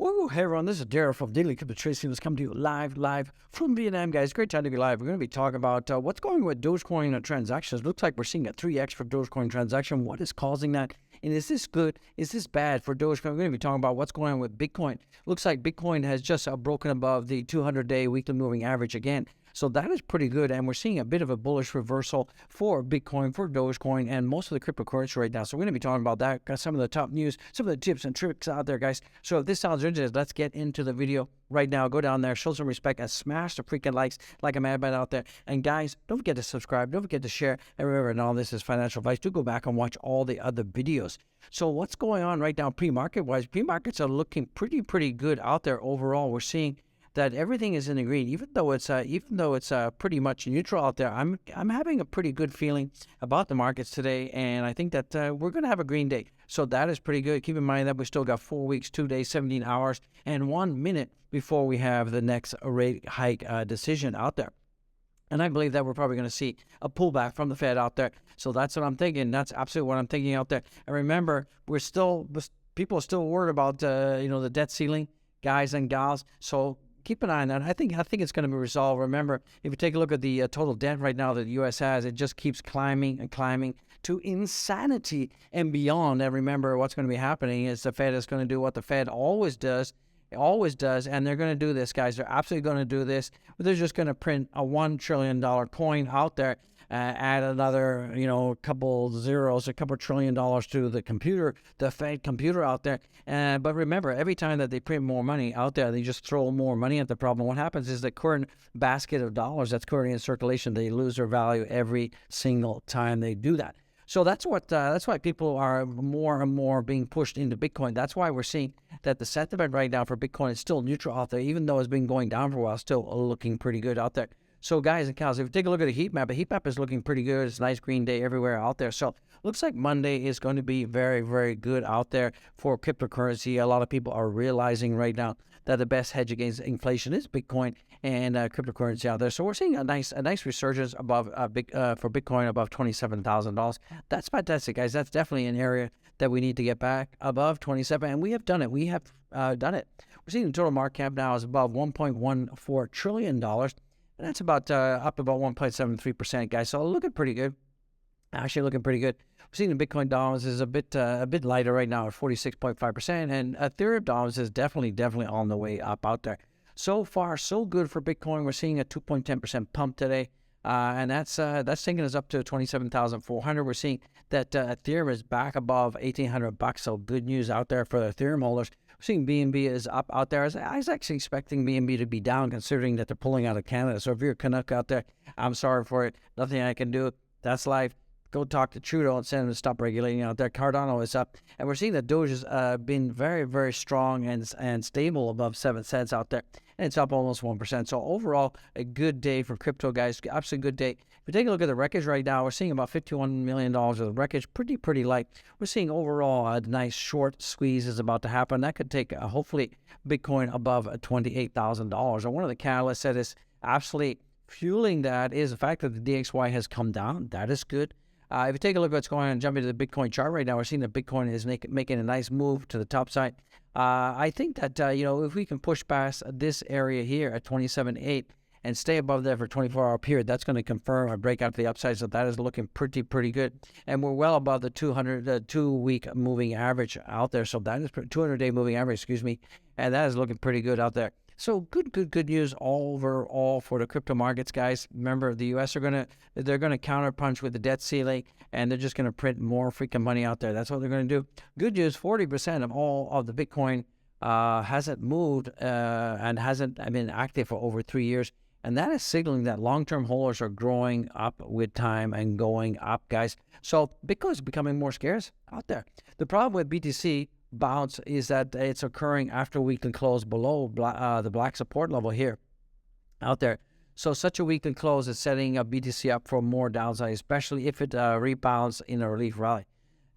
Woo, hey everyone, this is Darryl from Daily Crypto Trading. Let's come to you live from Vietnam, guys. Great time to be live. We're going to be talking about what's going with Dogecoin transactions. Looks like we're seeing a 3x for Dogecoin transaction. What is causing that? And is this good? Is this bad for Dogecoin? We're going to be talking about what's going on with Bitcoin. Looks like Bitcoin has just broken above the 200-day weekly moving average again. So that is pretty good, and we're seeing a bit of a bullish reversal for Bitcoin, for Dogecoin, and most of the cryptocurrency right now. So we're going to be talking about that, got some of the top news, some of the tips and tricks out there, guys. So if this sounds interesting, let's get into the video right now. Go down there, show some respect, and smash the freaking likes like a madman out there. And guys, don't forget to subscribe, don't forget to share, and remember, and all this is financial advice. Do go back and watch all the other videos. So what's going on right now pre-market-wise? Pre-markets are looking pretty good out there overall. We're seeing that everything is in the green, even though it's pretty much neutral out there. I'm having a pretty good feeling about the markets today, and I think that we're going to have a green day. So that is pretty good. Keep in mind that we still got 4 weeks, 2 days, 17 hours, and 1 minute before we have the next rate hike decision out there. And I believe that we're probably going to see a pullback from the Fed out there. So that's what I'm thinking. That's absolutely what I'm thinking out there. And remember, people are still worried about the debt ceiling, guys and gals. So keep an eye on that. I think it's going to be resolved. Remember, if you take a look at the total debt right now that the U.S. has, it just keeps climbing and climbing to insanity and beyond. And remember, what's going to be happening is the Fed is going to do what the Fed always does, and they're going to do this, guys. They're absolutely going to do this. They're just going to print a $1 trillion coin out there, add another, couple zeros, a couple $1 trillion to the Fed computer out there. But remember, every time that they print more money out there, they just throw more money at the problem. What happens is the current basket of dollars that's currently in circulation, they lose their value every single time they do that. So that's why people are more and more being pushed into Bitcoin. That's why we're seeing that the sentiment right now for Bitcoin is still neutral out there, even though it's been going down for a while, still looking pretty good out there. So guys and cows, if you take a look at the heat map is looking pretty good. It's a nice green day everywhere out there. So looks like Monday is going to be very good out there for cryptocurrency. A lot of people are realizing right now that the best hedge against inflation is Bitcoin and cryptocurrency out there. So we're seeing a nice resurgence above for Bitcoin above $27,000. That's fantastic, guys. That's definitely an area that we need to get back above 27, and we have done it. We have done it. We're seeing the total market cap now is above $1.14 trillion. And that's about up about 1.73%, guys. So looking pretty good. Actually looking pretty good. We're seeing the Bitcoin dollars is a bit lighter right now at 46.5%, and Ethereum dollars is definitely on the way up out there. So far, so good for Bitcoin. We're seeing a 2.10% pump today, and that's taking us up to 27,400. We're seeing that Ethereum is back above $1,800. So good news out there for the Ethereum holders. We're seeing BNB is up out there. I was actually expecting BNB to be down, considering that they're pulling out of Canada. So if you're a Canuck out there, I'm sorry for it. Nothing I can do. That's life. Go talk to Trudeau and send him to stop regulating out there. Cardano is up. And we're seeing that Doge has been very strong and stable above 7 cents out there. And it's up almost 1%. So overall, a good day for crypto, guys. Absolutely good day. If you take a look at the wreckage right now, we're seeing about $51 million of the wreckage. Pretty light. We're seeing overall a nice short squeeze is about to happen. That could take, hopefully, Bitcoin above $28,000. And one of the catalysts that is absolutely fueling that is the fact that the DXY has come down. That is good. If you take a look at what's going on, jump into the Bitcoin chart right now, we're seeing that Bitcoin is making a nice move to the top side. I think that, if we can push past this area here at 27.8 and stay above there for a 24-hour period, that's going to confirm a breakout to the upside. So that is looking pretty good. And we're well above the 2-week moving average out there. So that is 200-day moving average, excuse me. And that is looking pretty good out there. So good news overall for the crypto markets, guys. Remember, the U.S. they're gonna counterpunch with the debt ceiling, and they're just gonna print more freaking money out there. That's what they're gonna do. Good news: 40% of all of the Bitcoin hasn't moved and hasn't been active for over 3 years, and that is signaling that long-term holders are growing up with time and going up, guys. So Bitcoin is becoming more scarce out there. The problem with BTC bounce is that it's occurring after weekly close below the black support level here out there. So such a weekly close is setting up BTC up for more downside, especially if it rebounds in a relief rally.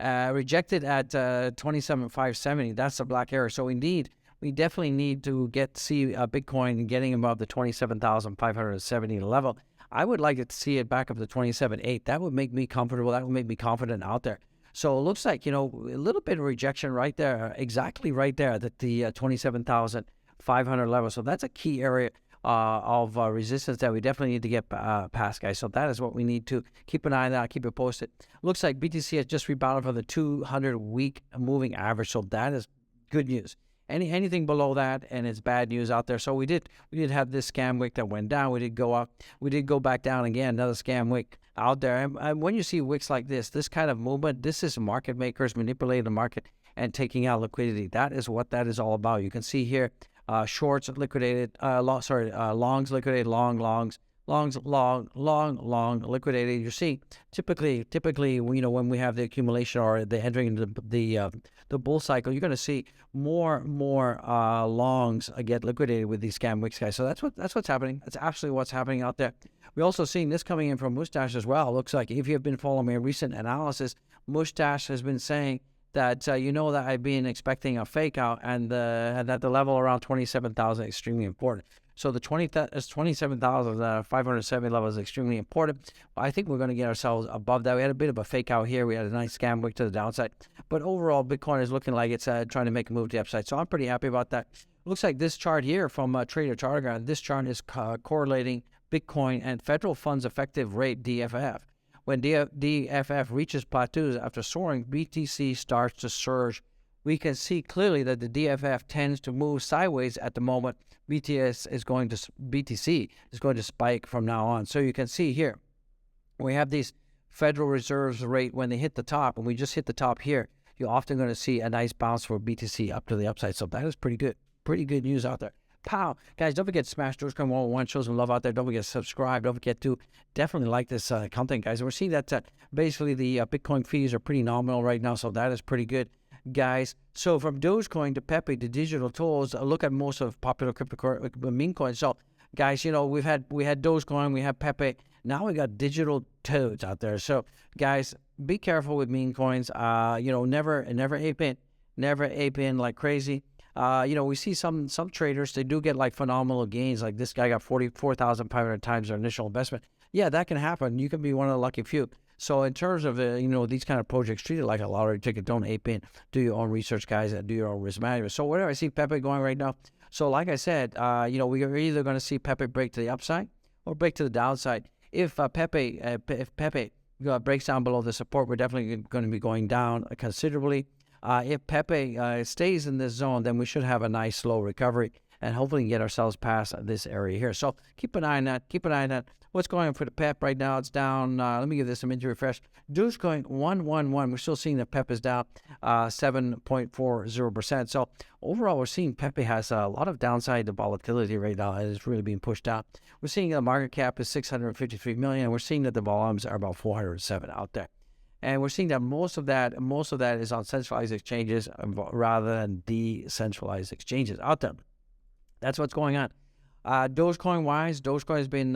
Rejected at 27,570, that's a black arrow. So indeed, we definitely need to see Bitcoin getting above the 27,570 level. I would like to see it back up to 27.8. That would make me comfortable. That would make me confident out there. So it looks like, a little bit of rejection right there, exactly right there at the 27,500 level. So that's a key area of resistance that we definitely need to get past, guys. So that is what we need to keep an eye on that, keep it posted. Looks like BTC has just rebounded from the 200-week moving average. So that is good news. Anything below that, and it's bad news out there. So we did have this scam wick that went down. We did go up. We did go back down again. Another scam wick out there. And when you see wicks like this kind of movement, this is market makers manipulating the market and taking out liquidity. That is what that is all about. You can see here, shorts liquidated. Longs liquidated. Longs liquidated. You see, typically, when we have the accumulation or the entering into the bull cycle, you're going to see more longs get liquidated with these scam wicks, guys. So that's what's happening. That's absolutely what's happening out there. We're also seeing this coming in from Mustache as well. Looks like if you've been following my recent analysis, Mustache has been saying that that I've been expecting a fake out, and that the level around 27,000 is extremely important. So the 27,570 level is extremely important. I think we're going to get ourselves above that. We had a bit of a fake out here. We had a nice scam wick to the downside. But overall, Bitcoin is looking like it's trying to make a move to the upside. So I'm pretty happy about that. Looks like this chart here from Trader Charter, this chart is correlating Bitcoin and federal funds effective rate, DFF. When DFF reaches plateaus after soaring, BTC starts to surge. We can see clearly that the DFF tends to move sideways at the moment. BTC is going to spike from now on. So you can see here, we have these Federal Reserve's rate when they hit the top, and we just hit the top here. You're often going to see a nice bounce for BTC up to the upside. So that is pretty good news out there. Pow. Guys, don't forget to smash Dogecoin 101. Show some love out there. Don't forget to subscribe. Don't forget to definitely like this content, guys. And we're seeing that basically the Bitcoin fees are pretty nominal right now. So that is pretty good, guys. So from Dogecoin to Pepe to digital tools, look at most of popular crypto meme coins. So guys, we had Dogecoin, we have Pepe. Now we got digital toads out there. So guys, be careful with meme coins. Never ape in like crazy. We see some traders, they do get like phenomenal gains. Like this guy got 44,500 times their initial investment. Yeah, that can happen. You can be one of the lucky few. So in terms of, these kind of projects, treat it like a lottery ticket. Don't ape in. Do your own research, guys, and do your own risk management. So whatever I see Pepe going right now. So like I said, we are either going to see Pepe break to the upside or break to the downside. If Pepe breaks down below the support, we're definitely going to be going down considerably. If Pepe stays in this zone, then we should have a nice slow recovery and hopefully get ourselves past this area here. So keep an eye on that. What's going on for the PEP right now? It's down. Let me give this a minute to refresh. Dogecoin 111. We're still seeing the PEP is down 7.40%. So overall, we're seeing Pepe has a lot of downside volatility right now, and it's really being pushed out. We're seeing the market cap is 653 million, and we're seeing that the volumes are about 407 out there. And we're seeing that most of that is on centralized exchanges rather than decentralized exchanges out there. That's what's going on. Dogecoin-wise, Dogecoin has been,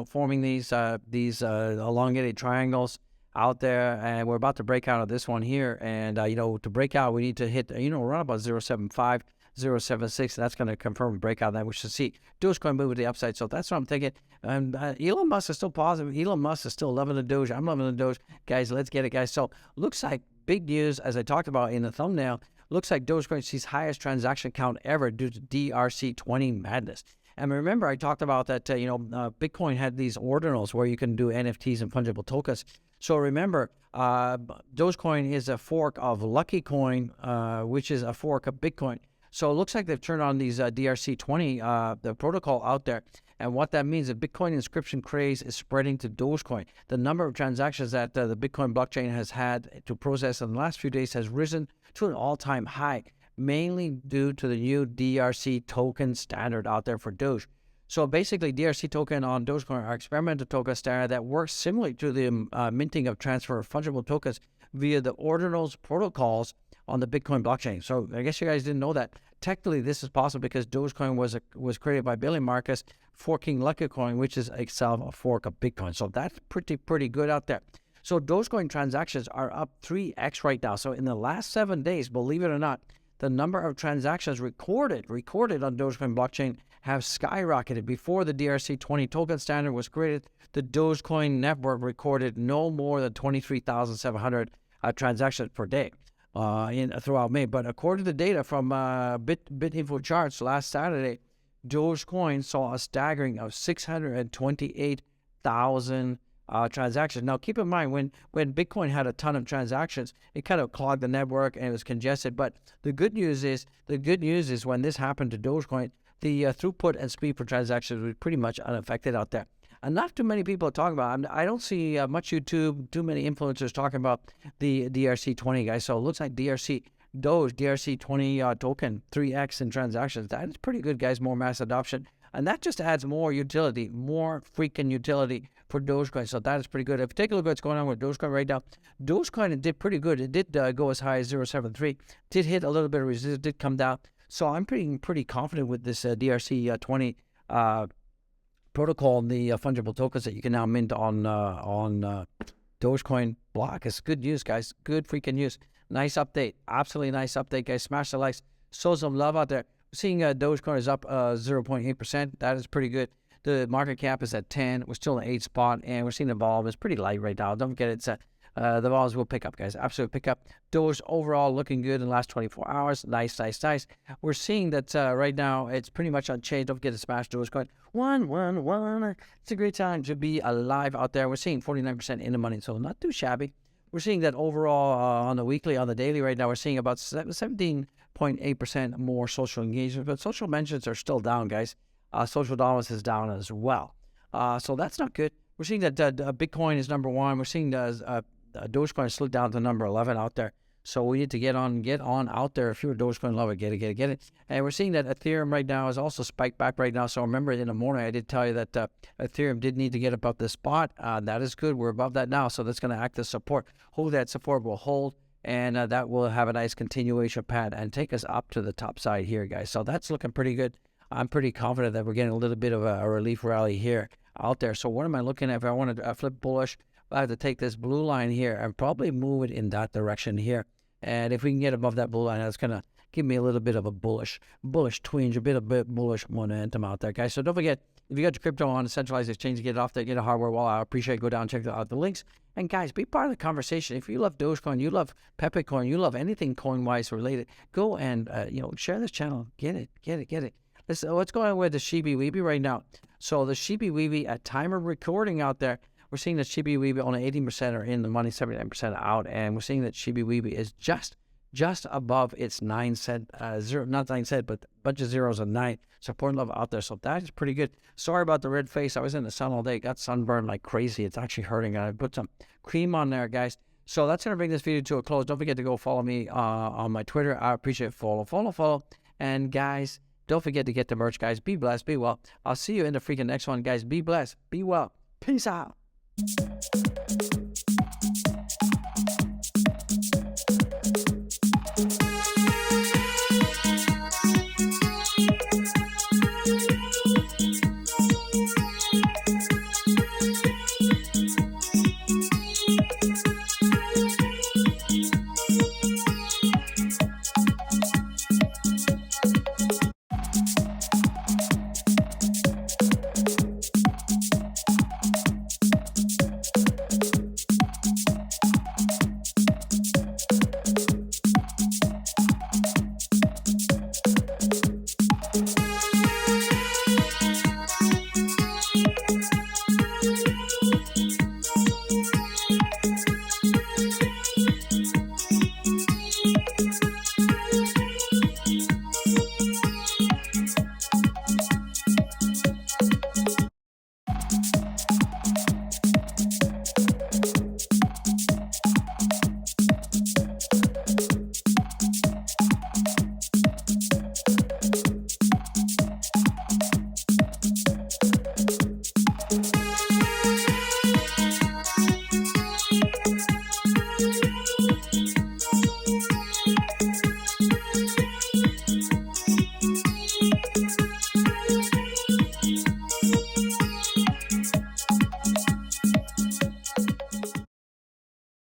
forming these elongated triangles out there, and we're about to break out of this one here. And, to break out, we need to hit, around about 0.75, 0.76, and that's going to confirm breakout. That we should see Dogecoin move to the upside. So that's what I'm thinking. And Elon Musk is still positive. Elon Musk is still loving the Doge. I'm loving the Doge. Guys, let's get it, guys. So looks like big news, as I talked about in the thumbnail. Looks like Dogecoin sees highest transaction count ever due to Drc-20 madness. And remember, I talked about that, Bitcoin had these ordinals where you can do NFTs and fungible tokens. So remember, Dogecoin is a fork of Lucky Coin, which is a fork of Bitcoin. So it looks like they've turned on these Drc-20, the protocol out there. And what that means is Bitcoin inscription craze is spreading to Dogecoin. The number of transactions that the Bitcoin blockchain has had to process in the last few days has risen to an all-time high, mainly due to the new DRC token standard out there for Doge. So basically, DRC token on Dogecoin are experimental token standard that works similarly to the minting of transfer of fungible tokens via the ordinals protocols on the Bitcoin blockchain. So I guess you guys didn't know that. Technically, this is possible because Dogecoin was created by Billy Marcus, forking Lucky Coin, which is itself a fork of Bitcoin. So that's pretty good out there. So Dogecoin transactions are up 3x right now. So in the last 7 days, believe it or not, the number of transactions recorded on Dogecoin blockchain have skyrocketed. Before the Drc-20 token standard was created, the Dogecoin network recorded no more than 23,700 transactions per day throughout May. But according to the data from BitInfo charts last Saturday, Dogecoin saw a staggering of 628,000 transactions. Now, keep in mind, when Bitcoin had a ton of transactions, it kind of clogged the network and it was congested. But the good news is when this happened to Dogecoin, the throughput and speed for transactions was pretty much unaffected out there. And not too many people are talking about. I don't see much YouTube, too many influencers talking about the DRC-20, guys. So it looks like Doge Drc-20 token, 3x in transactions. That is pretty good, guys. More mass adoption. And that just adds more utility, more freaking utility for Dogecoin. So that is pretty good. If you take a look at what's going on with Dogecoin right now, Dogecoin did pretty good. It did go as high as 0.73. Did hit a little bit of resistance, did come down. So I'm pretty confident with this DRC-20 protocol and the fungible tokens that you can now mint on Dogecoin block. It's good news, guys. Good freaking news. Nice update. Absolutely nice update, guys. Smash the likes. Show some love out there. We're seeing Dogecoin is up 0.8%. That is pretty good. The market cap is at 10. We're still in 8th spot, and we're seeing the volume is pretty light right now. Don't forget it's the volumes will pick up, guys. Absolutely pick up. Doge overall looking good in the last 24 hours. Nice. We're seeing that right now it's pretty much unchanged. Don't forget to smash Dogecoin. 111. It's a great time to be alive out there. We're seeing 49% in the money, so not too shabby. We're seeing that overall on the weekly, on the daily right now, we're seeing about 17.8% more social engagement, but social mentions are still down, guys. Social dominance is down as well. So that's not good. We're seeing that Bitcoin is number 1. We're seeing Dogecoin slid down to number 11 out there. So we need to get on out there. If you're a Dogecoin lover, get it. And we're seeing that Ethereum right now is also spiked back right now. So remember in the morning, I did tell you that Ethereum did need to get above this spot. That is good. We're above that now. So that's going to act as support. Hold that support will hold. And that will have a nice continuation pad and take us up to the top side here, guys. So that's looking pretty good. I'm pretty confident that we're getting a little bit of a relief rally here out there. So what am I looking at? If I want to flip bullish, I have to take this blue line here and probably move it in that direction here. And if we can get above that blue line, that's going to give me a little bit of a bullish twinge, a bit of bullish momentum out there, guys. So don't forget, if you got your crypto on a centralized exchange, get it off there, get a hardware wallet. I appreciate it. Go down and check out the links. And guys, be part of the conversation. If you love Dogecoin, you love Pepe coin, you love anything coin-wise related, go and share this channel. Get it. What's going on with the Shiba Inu right now? So the Shiba Inu at time of recording out there, we're seeing that Shiba Inu only 18% are in the money, 79% out, and we're seeing that Shiba Inu is just above its 9 cent, not 9 cent, but a bunch of zeros and 9 support level out there. So that is pretty good. Sorry about the red face. I was in the sun all day, got sunburned like crazy. It's actually hurting. I put some cream on there, guys. So that's going to bring this video to a close. Don't forget to go follow me on my Twitter. I appreciate it. Follow. And guys, don't forget to get the merch, guys. Be blessed, be well. I'll see you in the freaking next one, guys. Be blessed, be well. Peace out.